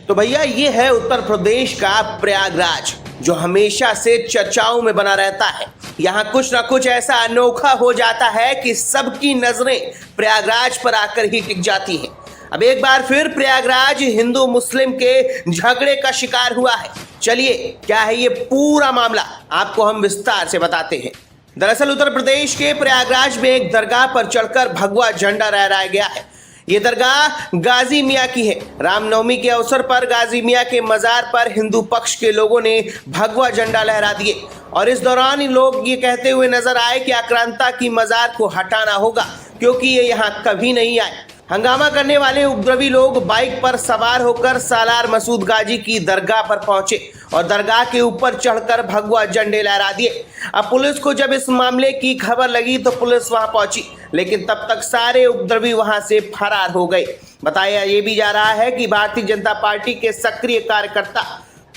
तो भैया ये है उत्तर प्रदेश का प्रयागराज, जो हमेशा से चर्चाओं में बना रहता है। यहाँ कुछ ना कुछ ऐसा अनोखा हो जाता है कि सबकी नजरें प्रयागराज पर आकर ही टिक जाती हैं। अब एक बार फिर प्रयागराज हिंदू मुस्लिम के झगड़े का शिकार हुआ है। चलिए क्या है ये पूरा मामला, आपको हम विस्तार से बताते हैं। दरअसल उत्तर प्रदेश के प्रयागराज में एक दरगाह पर चढ़कर भगवा झंडा लहराया गया है। ये दरगाह गाजी मियाँ की है। रामनवमी के अवसर पर गाजी मियाँ के मजार पर हिंदू पक्ष के लोगों ने भगवा झंडा लहरा दिए और इस दौरान लोग ये कहते हुए नजर आए कि आक्रांता की मजार को हटाना होगा, क्योंकि ये यहाँ कभी नहीं आए। हंगामा करने वाले उपद्रवी लोग बाइक पर सवार होकर सालार मसूद गाजी की दरगाह पर पहुंचे और दरगाह के ऊपर चढ़कर भगवा झंडे लहरा दिए। अब पुलिस को जब इस मामले की खबर लगी तो पुलिस वहां पहुंची, लेकिन तब तक सारे उपद्रवी वहां से फरार हो गए। बताया ये भी जा रहा है कि भारतीय जनता पार्टी के सक्रिय कार्यकर्ता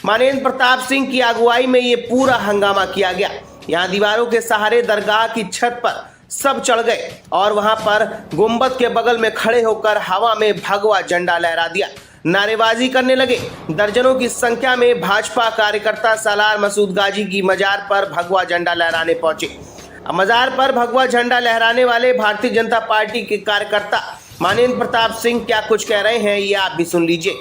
मानेंद्र प्रताप सिंह की अगुवाई में ये पूरा हंगामा किया गया। यहाँ दीवारों के सहारे दरगाह की छत पर सब चढ़ गए और वहां पर गुंबद के बगल में खड़े होकर हवा में भगवा झंडा लहरा दिया, नारेबाजी करने लगे। दर्जनों की संख्या में भाजपा कार्यकर्ता सालार मसूद गाजी की मजार पर भगवा झंडा लहराने पहुंचे। मजार पर भगवा झंडा लहराने वाले भारतीय जनता पार्टी के कार्यकर्ता मानेंद्र प्रताप सिंह क्या कुछ कह रहे हैं, ये आप भी सुन लीजिए।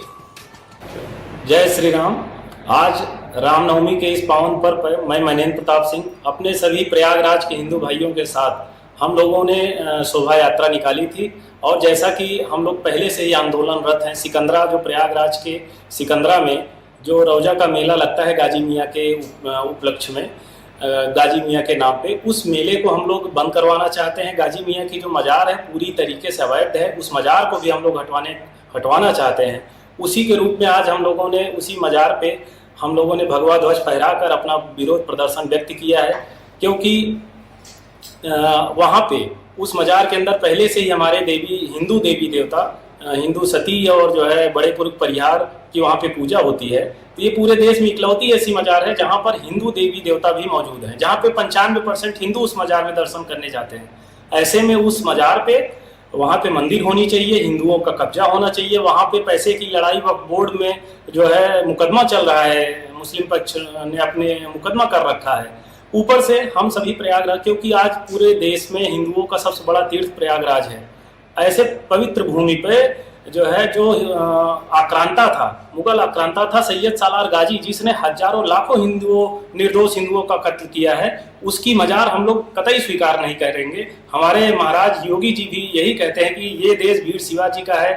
जय श्री राम। आज रामनवमी के इस पावन पर्व पर मैं मानेंद्र प्रताप सिंह अपने सभी प्रयागराज के हिंदू भाइयों के साथ हम लोगों ने शोभा यात्रा निकाली थी। और जैसा कि हम लोग पहले से ही आंदोलनरत हैं, सिकंदरा जो प्रयागराज के सिकंदरा में जो रोजा का मेला लगता है गाजी मियाँ के उपलक्ष्य में, गाजी मियाँ के नाम पे, उस मेले को हम लोग बंद करवाना चाहते हैं। गाजी मियाँ की जो मजार है पूरी तरीके से अवैध है, उस मजार को भी हम लोग हटवाना चाहते हैं। उसी के रूप में आज हम लोगों ने उसी मजार पे हम लोगों ने भगवा ध्वज फहराकर अपना विरोध प्रदर्शन व्यक्त किया है, क्योंकि वहाँ पे उस मजार के अंदर पहले से ही हमारे हिंदू देवी देवता, हिंदू सती और जो है बड़े पुरुष परिहार की वहाँ पे पूजा होती है। तो ये पूरे देश में इकलौती ऐसी मजार है जहाँ पर हिंदू देवी देवता भी मौजूद हैं, जहाँ पे 95% हिंदू उस मजार में दर्शन करने जाते हैं। ऐसे में उस मजार पे वहाँ पे मंदिर होनी चाहिए, हिंदुओं का कब्जा होना चाहिए। वहाँ पे पैसे की लड़ाई वक्फ बोर्ड में जो है मुकदमा चल रहा है, मुस्लिम पक्ष ने अपने मुकदमा कर रखा है। ऊपर से हम सभी प्रयागराज, क्योंकि आज पूरे देश में हिंदुओं का सबसे बड़ा तीर्थ प्रयागराज है, ऐसे पवित्र भूमि पे जो है जो आक्रांता था, मुगल आक्रांता था सैयद सालार गाजी, जिसने हजारों लाखों निर्दोष हिंदुओं का कत्ल किया है, उसकी मजार हम लोग कतई स्वीकार नहीं करेंगे। हमारे महाराज योगी जी भी यही कहते हैं कि ये देश वीर शिवाजी का है,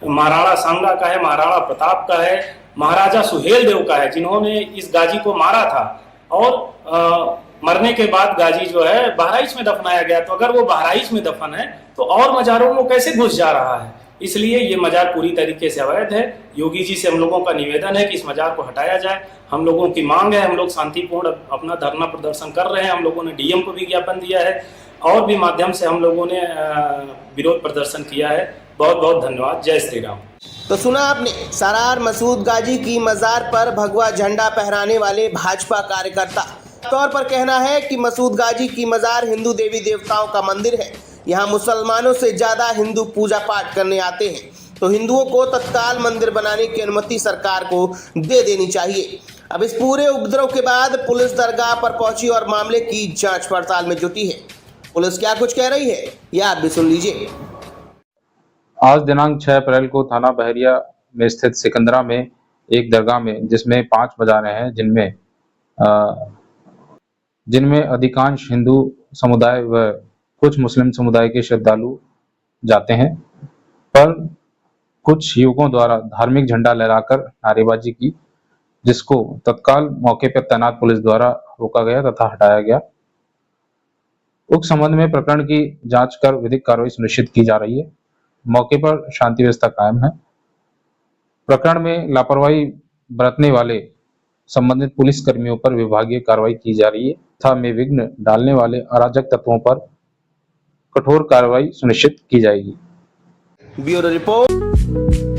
महाराणा सांगा का है, महाराणा प्रताप का है, महाराजा सुहेल देव का है, जिन्होंने इस गाजी को मारा था। और मरने के बाद गाजी जो है बहराइच में दफनाया गया। तो अगर वो बहराइच में दफन है तो और मजारों में कैसे घुस जा रहा है? इसलिए ये मजार पूरी तरीके से अवैध है। योगी जी से हम लोगों का निवेदन है कि इस मजार को हटाया जाए। हम लोगों की मांग है, हम लोग शांतिपूर्ण अपना धरना प्रदर्शन कर रहे हैं। हम लोगों ने डीएम को भी ज्ञापन दिया है और भी माध्यम से हम लोगों ने विरोध प्रदर्शन किया है। बहुत बहुत धन्यवाद। जय श्री राम। तो सुना आपने, सालार मसूद गाजी की मजार पर भगवा झंडा फहराने वाले भाजपा कार्यकर्ता तौर पर कहना है कि मसूद गाजी की मजार हिंदू देवी देवताओं का मंदिर है। यहाँ मुसलमानों से ज्यादा हिंदू पूजा पाठ करने आते हैं, तो हिंदुओं को तत्काल मंदिर बनाने की अनुमति सरकार को दे देनी चाहिए। अब इस पूरे उपद्रव के बाद पुलिस दरगाह पर पहुंची और मामले की जांच पड़ताल में जुटी है। पुलिस क्या कुछ कह रही है, यह आप भी सुन लीजिए। आज दिनांक 6 अप्रैल को थाना बहरिया में स्थित सिकंदरा में एक दरगाह में, जिसमें 5 मजारें हैं, जिनमें अधिकांश हिंदू समुदाय व कुछ मुस्लिम समुदाय के श्रद्धालु जाते हैं, पर कुछ युवकों द्वारा धार्मिक झंडा लहराकर नारेबाजी की, जिसको तत्काल मौके पर तैनात पुलिस द्वारा रोका गया तथा हटाया गया। उक्त संबंध में प्रकरण की जांच कर विधिक कार्रवाई सुनिश्चित की जा रही है। मौके पर शांति व्यवस्था कायम है। प्रकरण में लापरवाही बरतने वाले संबंधित पुलिस कर्मियों पर विभागीय कार्रवाई की जा रही है तथा में विघ्न डालने वाले अराजक तत्वों पर कठोर कार्रवाई सुनिश्चित की जाएगी। Bureau report.